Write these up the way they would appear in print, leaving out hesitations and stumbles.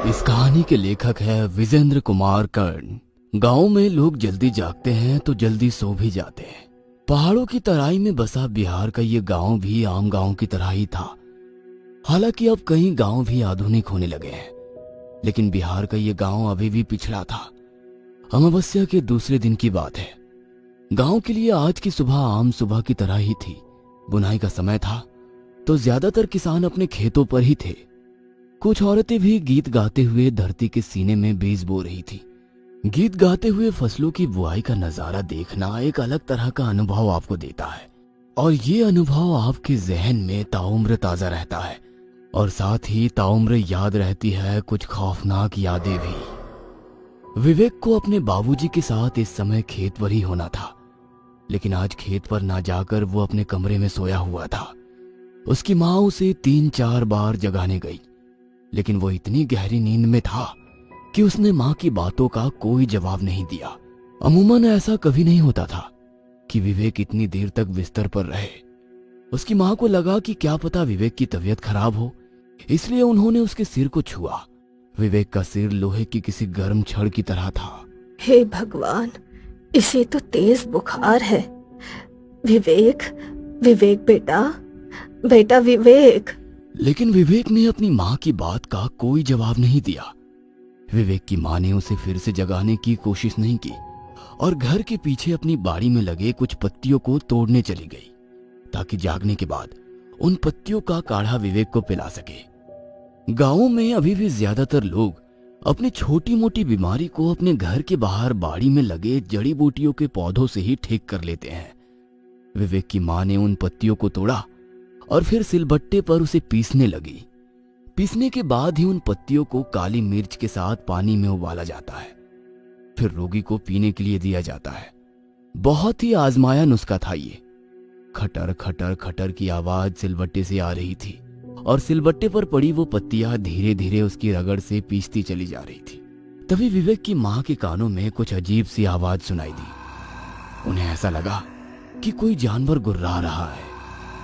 इस कहानी के लेखक है विजेंद्र कुमार कर्ण। गांव में लोग जल्दी जागते हैं तो जल्दी सो भी जाते हैं। पहाड़ों की तराई में बसा बिहार का ये गांव भी आम गांव की तरह ही था। हालांकि अब कई गांव भी आधुनिक होने लगे हैं, लेकिन बिहार का ये गांव अभी भी पिछड़ा था। अमावस्या के दूसरे दिन की बात है। गांव के लिए आज की सुबह आम सुबह की तरह ही थी। बुनाई का समय था तो ज्यादातर किसान अपने खेतों पर ही थे। कुछ औरतें भी गीत गाते हुए धरती के सीने में बीज बो रही थी। गीत गाते हुए फसलों की बुआई का नजारा देखना एक अलग तरह का अनुभव आपको देता है, और ये अनुभव आपके जहन में ताउम्र ताजा रहता है, और साथ ही ताउम्र याद रहती है कुछ खौफनाक यादें भी। विवेक को अपने बाबूजी के साथ इस समय खेत पर ही होना था, लेकिन आज खेत पर ना जाकर वो अपने कमरे में सोया हुआ था। उसकी माँ उसे 3-4 बार जगाने गई, लेकिन वो इतनी गहरी नींद में था कि उसने माँ की बातों का कोई जवाब नहीं दिया। अमूमन ऐसा कभी नहीं होता था कि विवेक इतनी देर तक बिस्तर पर रहे। उसकी माँ को लगा कि क्या पता विवेक की तबीयत खराब हो, इसलिए उन्होंने उसके सिर को छुआ। विवेक का सिर लोहे की किसी गर्म छड़ की तरह था। हे भगवान, इसे तो तेज बुखार है। विवेक, विवेक बेटा, बेटा विवेक। लेकिन विवेक ने अपनी माँ की बात का कोई जवाब नहीं दिया। विवेक की माँ ने उसे फिर से जगाने की कोशिश नहीं की और घर के पीछे अपनी बाड़ी में लगे कुछ पत्तियों को तोड़ने चली गई, ताकि जागने के बाद उन पत्तियों का काढ़ा विवेक को पिला सके। गांवों में अभी भी ज्यादातर लोग अपनी छोटी मोटी बीमारी को अपने घर के बाहर बाड़ी में लगे जड़ी बूटियों के पौधों से ही ठीक कर लेते हैं। विवेक की माँ ने उन पत्तियों को तोड़ा और फिर सिलबट्टे पर उसे पीसने लगी। पीसने के बाद ही उन पत्तियों को काली मिर्च के साथ पानी में उबाला जाता है, फिर रोगी को पीने के लिए दिया जाता है। बहुत ही आजमाया नुस्खा था ये। खटर खटर खटर की आवाज सिलबट्टे से आ रही थी और सिलबट्टे पर पड़ी वो पत्तियां धीरे धीरे उसकी रगड़ से पीसती चली जा रही थी। तभी विवेक की माँ के कानों में कुछ अजीब सी आवाज सुनाई दी। उन्हें ऐसा लगा कि कोई जानवर गुर्रा रहा है।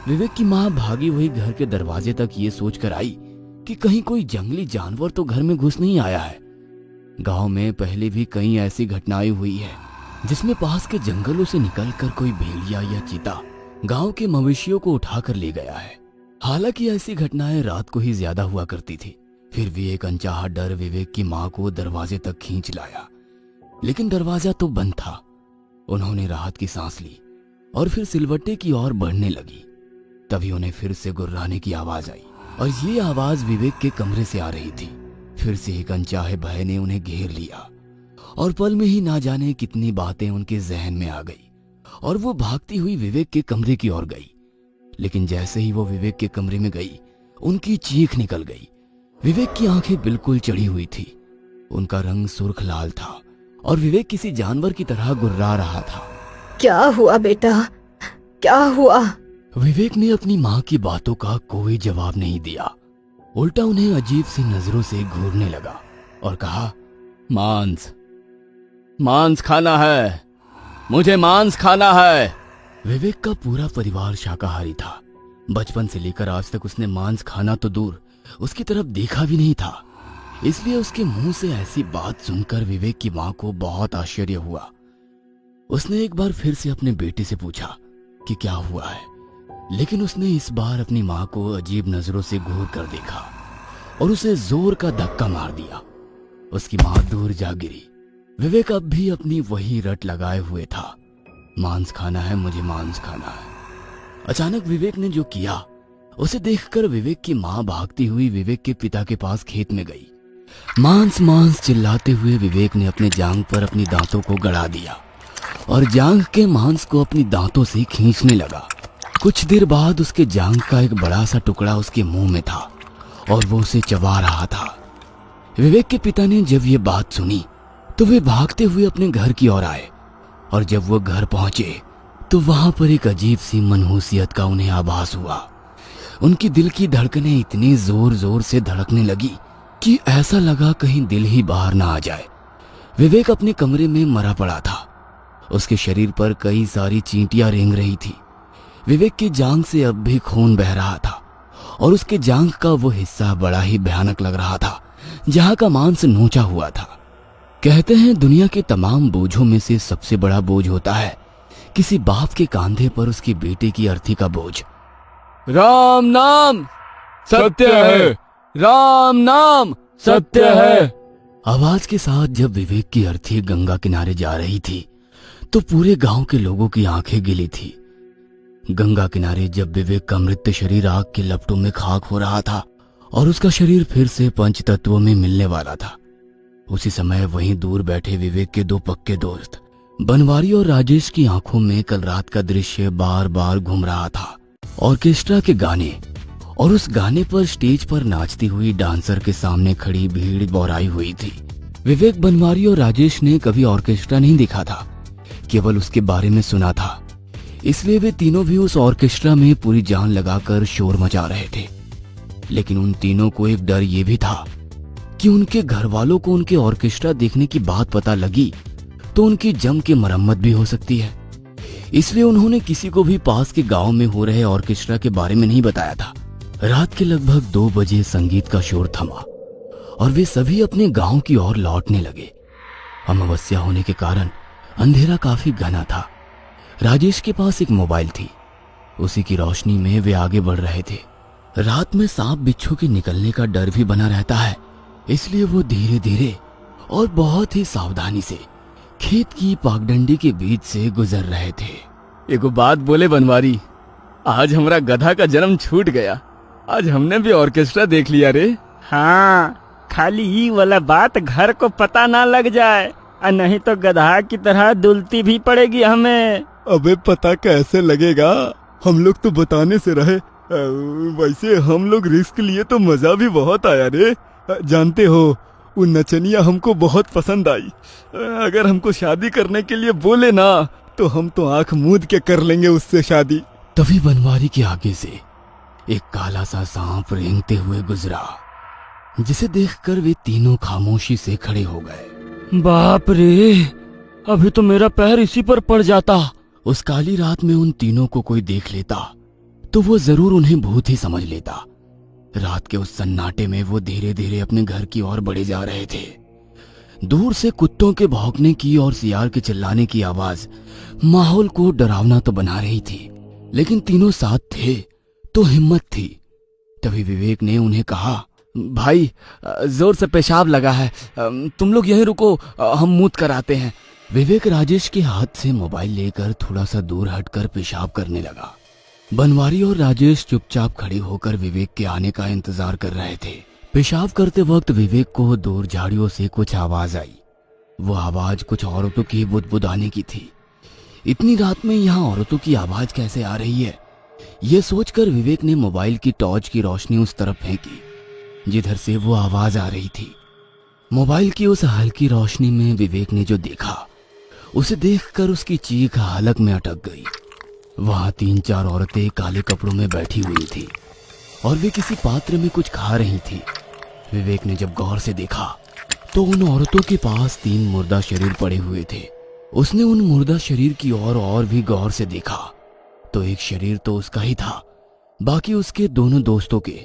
विवेक की माँ भागी हुई घर के दरवाजे तक ये सोचकर आई कि कहीं कोई जंगली जानवर तो घर में घुस नहीं आया है। गांव में पहले भी कई ऐसी घटनाएं हुई है जिसमें पास के जंगलों से निकलकर कोई भेड़िया या चीता गांव के मवेशियों को उठाकर ले गया है। हालांकि ऐसी घटनाएं रात को ही ज्यादा हुआ करती थी। फिर भी एक अनचाहा डर विवेक की माँ को दरवाजे तक खींच लाया, लेकिन दरवाजा तो बंद था। उन्होंने राहत की सांस ली और फिर सिलवट्टे की ओर बढ़ने लगी। तभी उन्हें फिर से गुर्राने की आवाज आई, और ये आवाज विवेक के कमरे से आ रही थी। फिर से एक अनचाहे भय ने उन्हें घेर लिया और पल में ही ना जाने कितनी बातें उनके जहन में आ गई, और वो भागती हुई विवेक के कमरे की ओर गई। लेकिन जैसे ही वो विवेक के कमरे में गई, उनकी चीख निकल गई। विवेक की आंखें बिल्कुल चढ़ी हुई थी, उनका रंग सुर्ख लाल था और विवेक किसी जानवर की तरह गुर्रा रहा था। क्या हुआ बेटा, क्या हुआ? विवेक ने अपनी माँ की बातों का कोई जवाब नहीं दिया, उल्टा उन्हें अजीब सी नजरों से घूरने लगा और कहा, मांस, मांस खाना है, मुझे मांस खाना है। विवेक का पूरा परिवार शाकाहारी था। बचपन से लेकर आज तक उसने मांस खाना तो दूर, उसकी तरफ देखा भी नहीं था। इसलिए उसके मुंह से ऐसी बात सुनकर विवेक की माँ को बहुत आश्चर्य हुआ। उसने एक बार फिर से अपने बेटे से पूछा कि क्या हुआ है, लेकिन उसने इस बार अपनी माँ को अजीब नजरों से घूर कर देखा और उसे जोर का धक्का मार दिया। उसकी माँ दूर जा गिरी। विवेक अब भी अपनी वही रट लगाए हुए था, मांस खाना है, मुझे मांस खाना है। अचानक विवेक ने जो किया उसे देखकर विवेक की माँ भागती हुई विवेक के पिता के पास खेत में गई। मांस मांस चिल्लाते हुए विवेक ने अपने जांघ पर अपनी दांतों को गड़ा दिया और जांघ के मांस को अपनी दांतों से खींचने लगा। कुछ देर बाद उसके जांघ का एक बड़ा सा टुकड़ा उसके मुंह में था और वो उसे चबा रहा था। विवेक के पिता ने जब ये बात सुनी तो वे भागते हुए अपने घर की ओर आए, और जब वो घर पहुंचे तो वहां पर एक अजीब सी मनहूसियत का उन्हें आभास हुआ। उनकी दिल की धड़कनें इतनी जोर जोर से धड़कने लगी कि ऐसा लगा कहीं दिल ही बाहर ना आ जाए। विवेक अपने कमरे में मरा पड़ा था। उसके शरीर पर कई सारी चींटियां रेंग रही थी। विवेक की जांघ से अब भी खून बह रहा था और उसके जांघ का वो हिस्सा बड़ा ही भयानक लग रहा था, जहां का मांस नोचा हुआ था। कहते हैं दुनिया के तमाम बोझों में से सबसे बड़ा बोझ होता है किसी बाप के कंधे पर उसकी बेटे की अर्थी का बोझ। राम नाम सत्य है, राम नाम सत्य है। आवाज के साथ जब विवेक की अर्थी गंगा किनारे जा रही थी तो पूरे गांव के लोगों की आंखें गिली थी। गंगा किनारे जब विवेक का मृत शरीर आग के लपटों में खाक हो रहा था और उसका शरीर फिर से पंच तत्वों में मिलने वाला था, उसी समय वहीं दूर बैठे विवेक के दो पक्के दोस्त बनवारी और राजेश की आंखों में कल रात का दृश्य बार बार घूम रहा था। ऑर्केस्ट्रा के गाने और उस गाने पर स्टेज पर नाचती हुई डांसर के सामने खड़ी भीड़ बौराई हुई थी। विवेक, बनवारी और राजेश ने कभी ऑर्केस्ट्रा नहीं देखा था, केवल उसके बारे में सुना था, इसलिए वे तीनों भी उस ऑर्केस्ट्रा में पूरी जान लगाकर शोर मचा रहे थे। लेकिन उन तीनों को एक डर ये भी था कि उनके घर वालों को उनके ऑर्केस्ट्रा देखने की बात पता लगी तो उनकी जम के मरम्मत भी हो सकती है। इसलिए उन्होंने किसी को भी पास के गांव में हो रहे ऑर्केस्ट्रा के बारे में नहीं बताया था। रात के लगभग 2 बजे संगीत का शोर थमा और वे सभी अपने गांव की ओर लौटने लगे। अमावस्या होने के कारण अंधेरा काफी घना था। राजेश के पास एक मोबाइल थी, उसी की रोशनी में वे आगे बढ़ रहे थे। रात में सांप बिच्छू के निकलने का डर भी बना रहता है, इसलिए वो धीरे धीरे और बहुत ही सावधानी से खेत की पागडंडी के बीच से गुजर रहे थे। एगो बात बोले बनवारी, आज हमारा गधा का जन्म छूट गया। आज हमने भी ऑर्केस्ट्रा देख लिया रे। हाँ, खाली ही वाला बात घर को पता ना लग जाए, और नहीं तो गधा की तरह दुलती भी पड़ेगी हमें। अबे पता कैसे लगेगा, हम लोग तो बताने से रहे। वैसे हम लोग रिस्क लिए तो मजा भी बहुत आया रे। जानते हो, वो नचनिया हमको बहुत पसंद आई। अगर हमको शादी करने के लिए बोले ना तो हम तो आंख मूंद के कर लेंगे उससे शादी। तभी बनवारी के आगे से एक काला सा सांप रेंगते हुए गुजरा, जिसे देखकर वे तीनों खामोशी से खड़े हो गए। बाप रे, अभी तो मेरा पैर इसी पर पड़ जाता। उस काली रात में उन तीनों को कोई देख लेता तो वो जरूर उन्हें भूत ही समझ लेता। रात के उस सन्नाटे में वो धीरे धीरे अपने घर की ओर बढ़े जा रहे थे। दूर से कुत्तों के भौंकने की और सियार के चिल्लाने की आवाज माहौल को डरावना तो बना रही थी, लेकिन तीनों साथ थे तो हिम्मत थी। तभी विवेक ने उन्हें कहा, भाई जोर से पेशाब लगा है, तुम लोग यहीं रुको, हम मूत कर आते हैं। विवेक राजेश के हाथ से मोबाइल लेकर थोड़ा सा दूर हटकर पेशाब करने लगा। बनवारी और राजेश चुपचाप खड़े होकर विवेक के आने का इंतजार कर रहे थे। पेशाब करते वक्त विवेक को दूर झाड़ियों से कुछ आवाज आई। वो आवाज कुछ औरतों की बुदबुदाने की थी। इतनी रात में यहाँ औरतों की आवाज कैसे आ रही है, ये सोचकर विवेक ने मोबाइल की टॉर्च की रोशनी उस तरफ फेंकी जिधर से वो आवाज आ रही थी। मोबाइल की उस हल्की रोशनी में विवेक ने जो देखा, उसे देखकर उसकी चीख हलक में अटक गई। वहां 3-4 औरतें काले कपड़ों में बैठी हुई थी और वे किसी पात्र में कुछ खा रही थी। विवेक ने जब गौर से देखा तो उन औरतों के पास 3 मुर्दा शरीर पड़े हुए थे। उसने उन मुर्दा शरीर की ओर और भी गौर से देखा तो एक शरीर तो उसका ही था, बाकी उसके दोनों दोस्तों के।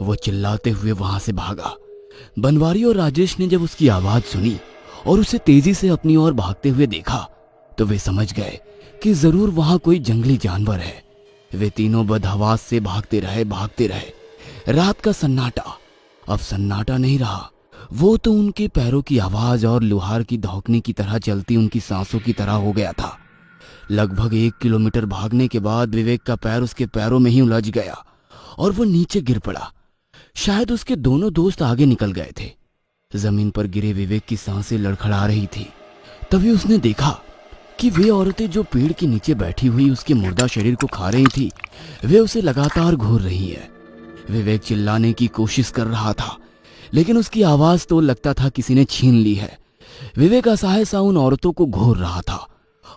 वो चिल्लाते हुए वहां से भागा। बनवारी और राजेश ने जब उसकी आवाज सुनी और उसे तेजी से अपनी ओर भागते हुए देखा तो वे समझ गए कि जरूर वहां कोई जंगली जानवर है। वे तीनों बदहवास से भागते रहे। रात का सन्नाटा अब सन्नाटा नहीं रहा, वो तो उनके पैरों की आवाज और लुहार की धौंकने की तरह चलती उनकी सांसों की तरह हो गया था। लगभग 1 किलोमीटर भागने के बाद विवेक का पैर उसके पैरों में ही उलझ गया और वो नीचे गिर पड़ा। शायद उसके दोनों दोस्त आगे निकल गए थे। जमीन पर गिरे विवेक की सांसें लड़खड़ा रही थी। तभी उसने देखा कि वे औरतें जो पेड़ के नीचे बैठी हुई उसके मुर्दा शरीर को खा रही थी, वे उसे लगातार घूर रही है। विवेक चिल्लाने की कोशिश कर रहा था, लेकिन उसकी आवाज तो लगता था किसी ने छीन ली है। विवेक असहाय सा उन औरतों को घूर रहा था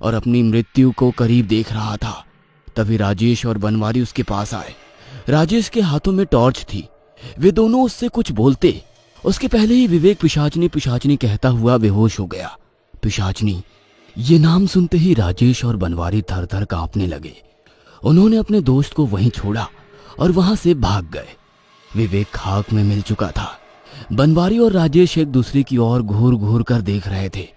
और अपनी मृत्यु को करीब देख रहा था। तभी राजेश और बनवारी उसके पास आए। राजेश के हाथों में टॉर्च थी। वे दोनों उससे कुछ बोलते उसके पहले ही विवेक पिशाचनी पिशाचनी कहता हुआ बेहोश हो गया। पिशाचनी, ये नाम सुनते ही राजेश और बनवारी थर थर कांपने लगे। उन्होंने अपने दोस्त को वहीं छोड़ा और वहां से भाग गए। विवेक खाक में मिल चुका था। बनवारी और राजेश एक दूसरे की ओर घूर घूर कर देख रहे थे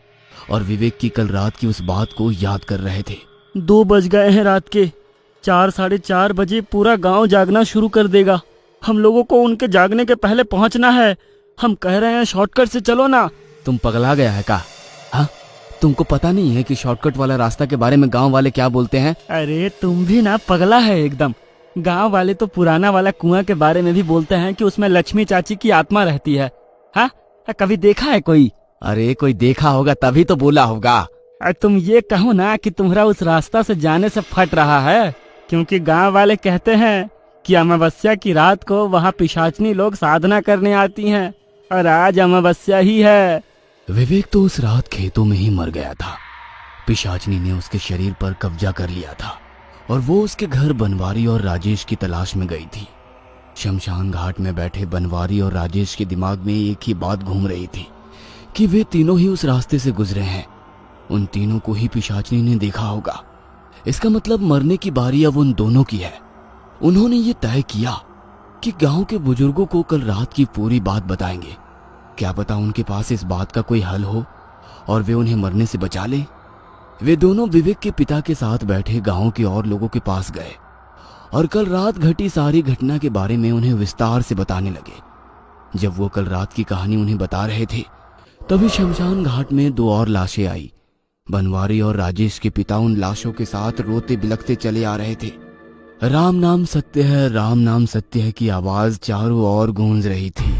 और विवेक की कल रात की उस बात को याद कर रहे थे। 2 बज गए हैं रात के। 4 साढ़े 4 बजे पूरा गांव जागना शुरू कर देगा। हम लोगों को उनके जागने के पहले पहुंचना है। हम कह रहे हैं शॉर्टकट से चलो ना। तुम पगला गया है का? हाँ, तुमको पता नहीं है कि शॉर्टकट वाला रास्ता के बारे में गांव वाले क्या बोलते हैं? अरे तुम भी ना पगला है एकदम। गांव वाले तो पुराना वाला कुआं के बारे में भी बोलते हैं कि उसमें लक्ष्मी चाची की आत्मा रहती है। हाँ, कभी देखा है कोई? अरे कोई देखा होगा तभी तो बोला होगा। तुम ये कहो ना कि तुम्हारा उस रास्ता से जाने से फट रहा है, क्योंकि गांव वाले कहते हैं कि अमावस्या की रात को वहाँ पिशाचनी लोग साधना करने आती हैं और आज अमावस्या ही है। विवेक तो उस रात खेतों में ही मर गया था। पिशाचनी ने उसके शरीर पर कब्जा कर लिया था और वो उसके घर बनवारी और राजेश की तलाश में गई थी। शमशान घाट में बैठे बनवारी और राजेश के दिमाग में एक ही बात घूम रही थी कि वे तीनों ही उस रास्ते से गुजरे हैं। उन तीनों को ही पिशाचनी ने देखा होगा। इसका मतलब मरने की बारी अब उन दोनों की है। उन्होंने ये तय किया कि गांव के बुजुर्गों को कल रात की पूरी बात बताएंगे। क्या पता उनके पास इस बात का कोई हल हो और वे उन्हें मरने से बचा लें। वे दोनों विवेक के पिता के साथ बैठे गांव के और लोगों के पास गए और कल रात घटी सारी घटना के बारे में उन्हें विस्तार से बताने लगे। जब वो कल रात की कहानी उन्हें बता रहे थे तभी शमशान घाट में 2 और लाशें आई। बनवारी और राजेश के पिता उन लाशों के साथ रोते बिलखते चले आ रहे थे। राम नाम सत्य है, राम नाम सत्य है की आवाज चारों ओर गूंज रही थी।